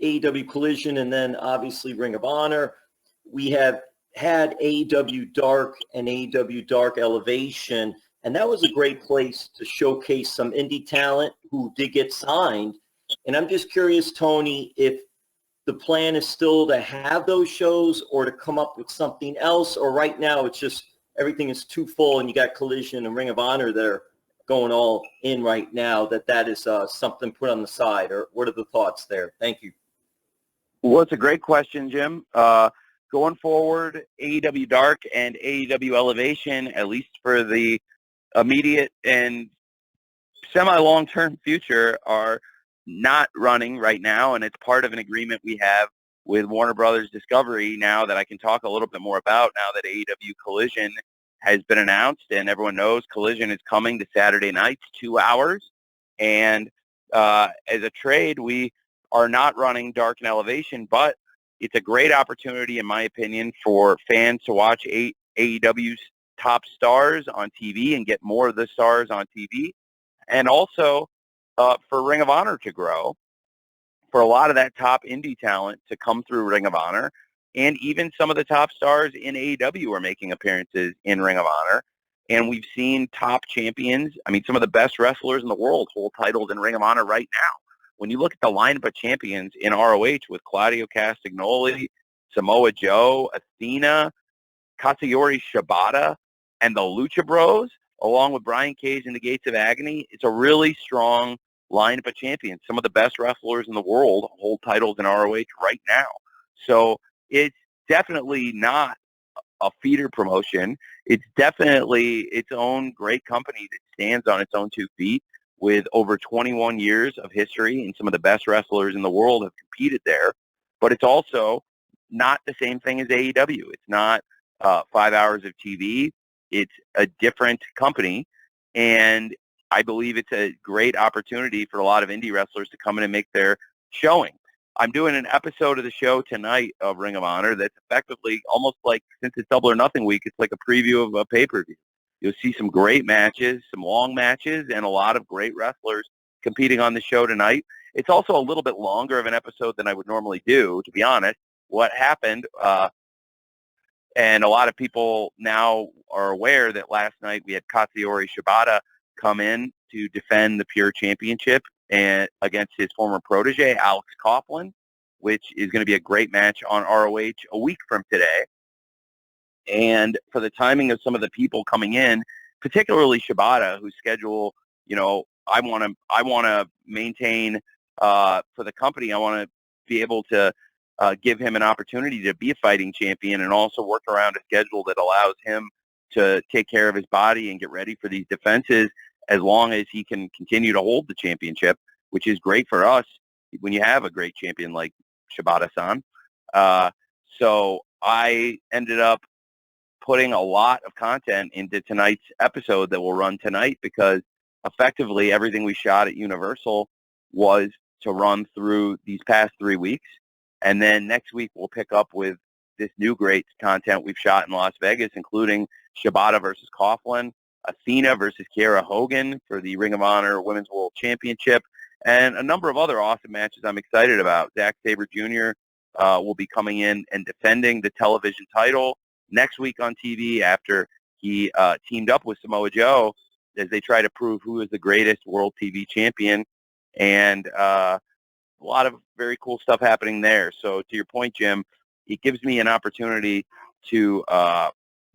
AEW Collision and then obviously Ring of Honor. We have had AEW Dark and AEW Dark Elevation, and that was a great place to showcase some indie talent who did get signed. And I'm just curious, Tony, if the plan is still to have those shows or to come up with something else, or right now it's just everything is too full and you got Collision and Ring of Honor that are going all in right now, that is something put on the side, or what are the thoughts there? Thank you. Well, it's a great question, Jim. Going forward, AEW Dark and AEW Elevation, at least for the immediate and semi-long-term future, are not running right now, and it's part of an agreement we have with Warner Brothers Discovery now that I can talk a little bit more about now that AEW Collision has been announced, and everyone knows Collision is coming to Saturday nights, 2 hours. And as a trade, we are not running Dark and Elevation, but it's a great opportunity, in my opinion, for fans to watch AEW's top stars on TV and get more of the stars on TV, and also for Ring of Honor to grow, for a lot of that top indie talent to come through Ring of Honor, and even some of the top stars in AEW are making appearances in Ring of Honor. And we've seen top champions, some of the best wrestlers in the world hold titles in Ring of Honor right now. When you look at the lineup of champions in ROH with Claudio Castagnoli, Samoa Joe, Athena, Katsuyori Shibata, and the Lucha Bros, along with Brian Cage and the Gates of Agony. It's a really strong lineup of champions. Some of the best wrestlers in the world hold titles in ROH right now. So it's definitely not a feeder promotion. It's definitely its own great company that stands on its own 2 feet with over 21 years of history, and some of the best wrestlers in the world have competed there. But it's also not the same thing as AEW. It's not 5 hours of TV. It's a different company, and I believe it's a great opportunity for a lot of indie wrestlers to come in and make their showing. I'm doing an episode of the show tonight of Ring of Honor that's effectively almost like, since it's Double or Nothing week, it's like a preview of a pay-per-view. You'll see some great matches, some long matches, and a lot of great wrestlers competing on the show tonight. It's also a little bit longer of an episode than I would normally do, to be honest. What happened, and a lot of people now are aware that last night we had Katsuyori Shibata come in to defend the Pure Championship and against his former protege, Alex Coughlin, which is going to be a great match on ROH a week from today. And for the timing of some of the people coming in, particularly Shibata, whose schedule, I want to maintain for the company. I want to be able to give him an opportunity to be a fighting champion, and also work around a schedule that allows him to take care of his body and get ready for these defenses, as long as he can continue to hold the championship, which is great for us when you have a great champion like Shibata-san. So I ended up putting a lot of content into tonight's episode that will run tonight, because effectively everything we shot at Universal was to run through these past 3 weeks. And then next week we'll pick up with this new great content we've shot in Las Vegas, including Shibata versus Coughlin, Athena versus Kiera Hogan for the Ring of Honor Women's World Championship, and a number of other awesome matches I'm excited about. Zack Sabre Jr. Will be coming in and defending the television title next week on TV after he teamed up with Samoa Joe as they try to prove who is the greatest world TV champion. And a lot of very cool stuff happening there. So to your point, Jim, it gives me an opportunity to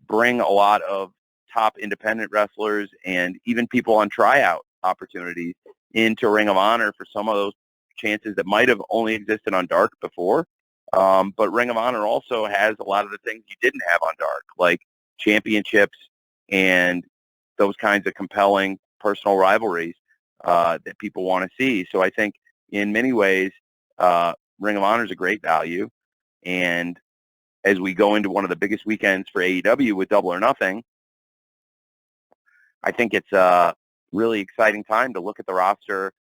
bring a lot of top independent wrestlers and even people on tryout opportunities into Ring of Honor for some of those chances that might have only existed on Dark before. But Ring of Honor also has a lot of the things you didn't have on Dark, like championships and those kinds of compelling personal rivalries that people want to see. So I think in many ways, Ring of Honor is a great value. And as we go into one of the biggest weekends for AEW with Double or Nothing, I think it's a really exciting time to look at the roster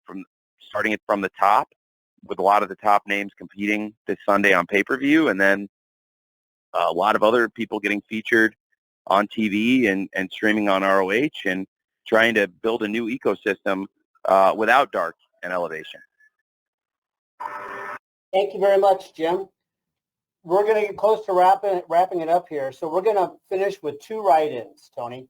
from starting it from the top, with a lot of the top names competing this Sunday on pay-per-view, and then a lot of other people getting featured on TV and streaming on ROH, and trying to build a new ecosystem without Dark and Elevation. Thank you very much, Jim. We're going to get close to wrapping it up here. So we're going to finish with 2 write-ins, Tony.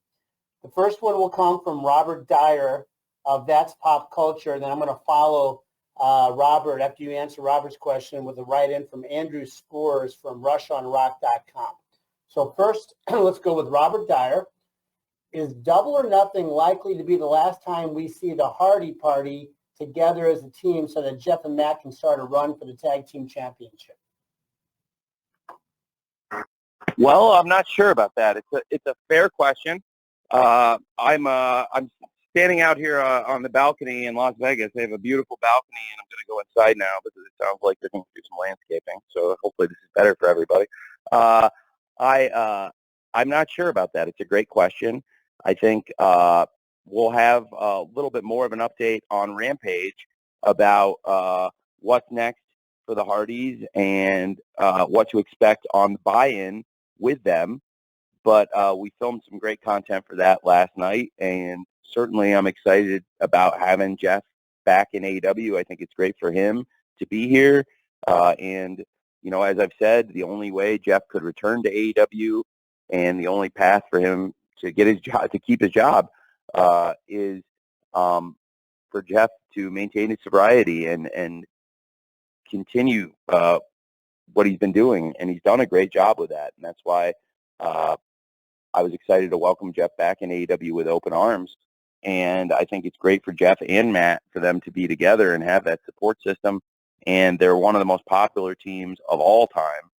The first one will come from Robert Dyer of That's Pop Culture. Then I'm going to follow Robert, after you answer Robert's question, with a write-in from Andrew Spores from rushonrock.com. So first, let's go with Robert Dyer. Is Double or Nothing likely to be the last time we see the Hardy Party together as a team, so that Jeff and Matt can start a run for the Tag Team Championship? Well, I'm not sure about that. It's a fair question. I'm standing out here on the balcony in Las Vegas. They have a beautiful balcony, and I'm going to go inside now because it sounds like they're going to do some landscaping. So hopefully this is better for everybody. I'm not sure about that. It's a great question. I think we'll have a little bit more of an update on Rampage about what's next for the Hardys and what to expect on the buy-in with them. But we filmed some great content for that last night, and certainly I'm excited about having Jeff back in AEW. I think it's great for him to be here. And, as I've said, the only way Jeff could return to AEW and the only path for him to get his job, to keep his job, is for Jeff to maintain his sobriety and continue what he's been doing, and he's done a great job with that. And that's why I was excited to welcome Jeff back in AEW with open arms. And I think it's great for Jeff and Matt for them to be together and have that support system. And they're one of the most popular teams of all time.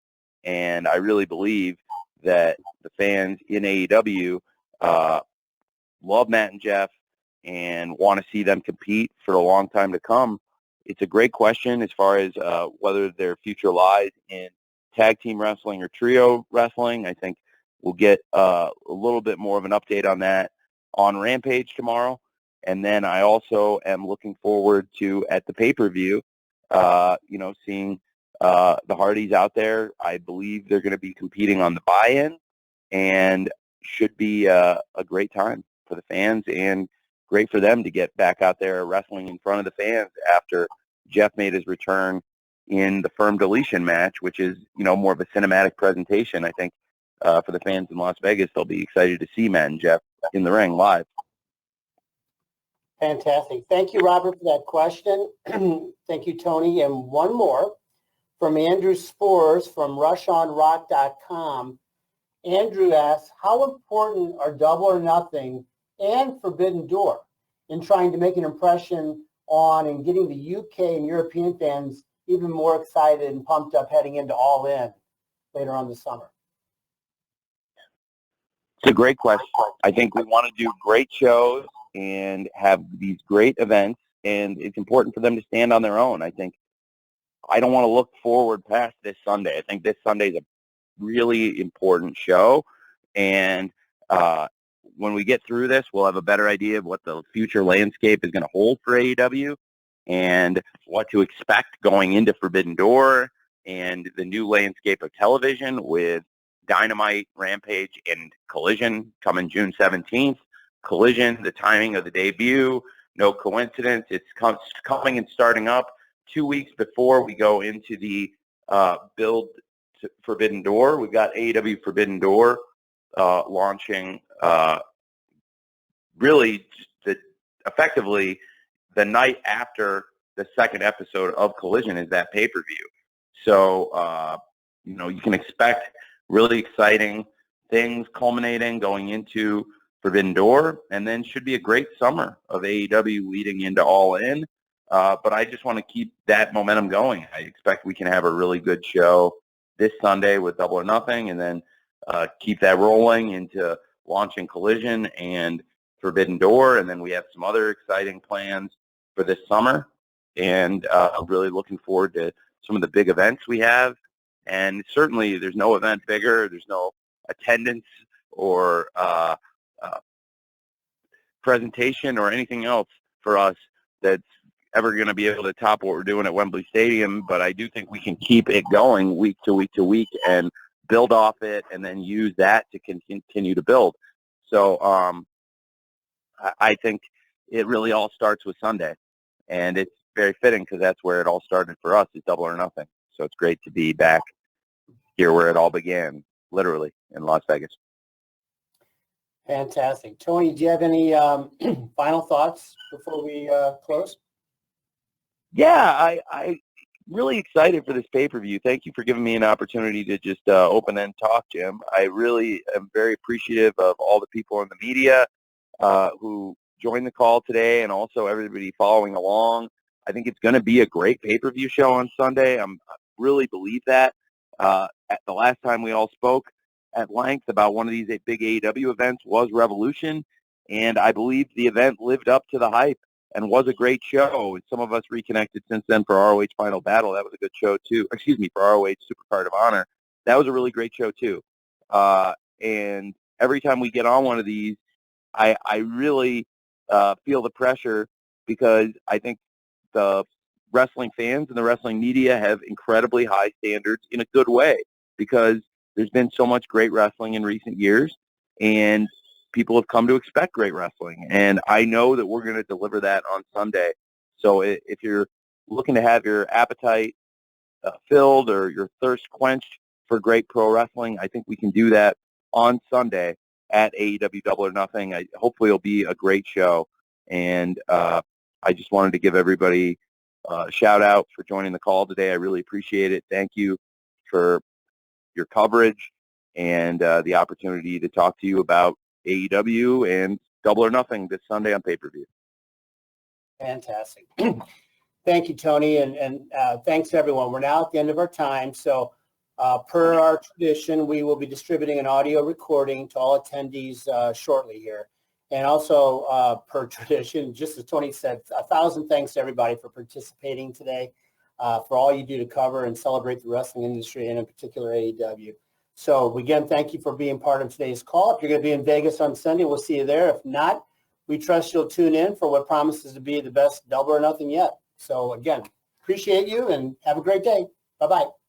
And I really believe that the fans in AEW love Matt and Jeff and want to see them compete for a long time to come. It's a great question as far as whether their future lies in tag team wrestling or trio wrestling. I think we'll get a little bit more of an update on that on Rampage tomorrow. And then I also am looking forward to, at the pay-per-view, seeing the Hardys out there. I believe they're going to be competing on the buy-in, and should be a great time for the fans, and great for them to get back out there wrestling in front of the fans after Jeff made his return in the Firm Deletion match, which is, more of a cinematic presentation. I think for the fans in Las Vegas, they'll be excited to see Matt and Jeff in the ring live. Fantastic. Thank you, Robert, for that question. Thank you, Tony. And one more from Andrew Spores from RushOnRock.com. Andrew asks, how important are Double or Nothing and Forbidden Door in trying to make an impression on and getting the UK and European fans even more excited and pumped up heading into All In later on this summer? It's a great question. I think we want to do great shows and have these great events, and it's important for them to stand on their own. I think I don't want to look forward past this Sunday. I think this Sunday is a really important show, and when we get through this, we'll have a better idea of what the future landscape is going to hold for AEW and what to expect going into Forbidden Door and the new landscape of television with Dynamite, Rampage, and Collision coming June 17th. Collision, the timing of the debut, no coincidence. It's coming and starting up 2 weeks before we go into the build to Forbidden Door. We've got AEW Forbidden Door launching really effectively the night after the second episode of Collision is that pay-per-view. So, you can expect really exciting things culminating going into Forbidden Door, and then should be a great summer of AEW leading into All In. But I just want to keep that momentum going. I expect we can have a really good show this Sunday with Double or Nothing, and then keep that rolling into launching Collision and Forbidden Door, and then we have some other exciting plans for this summer, and I'm really looking forward to some of the big events we have. And certainly there's no event bigger, there's no attendance or presentation or anything else for us that's ever going to be able to top what we're doing at Wembley Stadium. But I do think we can keep it going week to week to week and build off it, and then use that to continue to build. So I think it really all starts with Sunday, and it's very fitting because that's where it all started for us, is Double or Nothing. So it's great to be back here where it all began, literally, in Las Vegas. Fantastic. Tony, do you have any final thoughts before we close? Yeah, I really excited for this pay-per-view. Thank you for giving me an opportunity to just open and talk, Jim. I really am very appreciative of all the people in the media who joined the call today, and also everybody following along. I think it's going to be a great pay-per-view show on Sunday. I really believe that. At the last time we all spoke at length about one of these big AEW events was Revolution, and I believe the event lived up to the hype and was a great show. And some of us reconnected since then for ROH Final Battle. That was a good show too. Excuse me, for ROH Supercard of Honor. That was a really great show too. And every time we get on one of these, I really feel the pressure, because I think the wrestling fans and the wrestling media have incredibly high standards in a good way, because there's been so much great wrestling in recent years, and people have come to expect great wrestling. And I know that we're going to deliver that on Sunday. So if you're looking to have your appetite filled or your thirst quenched for great pro wrestling, I think we can do that on Sunday at AEW Double or Nothing. Hopefully it'll be a great show. And I just wanted to give everybody a shout out for joining the call today. I really appreciate it. Thank you for your coverage and the opportunity to talk to you about AEW and Double or Nothing this Sunday on pay-per-view. Fantastic. Thank you, Tony, and thanks, everyone. We're now at the end of our time, so per our tradition, we will be distributing an audio recording to all attendees shortly here. And also, per tradition, just as Tony said, 1,000 thanks to everybody for participating today, for all you do to cover and celebrate the wrestling industry, and in particular AEW. So again, thank you for being part of today's call. If you're going to be in Vegas on Sunday, we'll see you there. If not, we trust you'll tune in for what promises to be the best Double or Nothing yet. So again, appreciate you and have a great day. Bye-bye.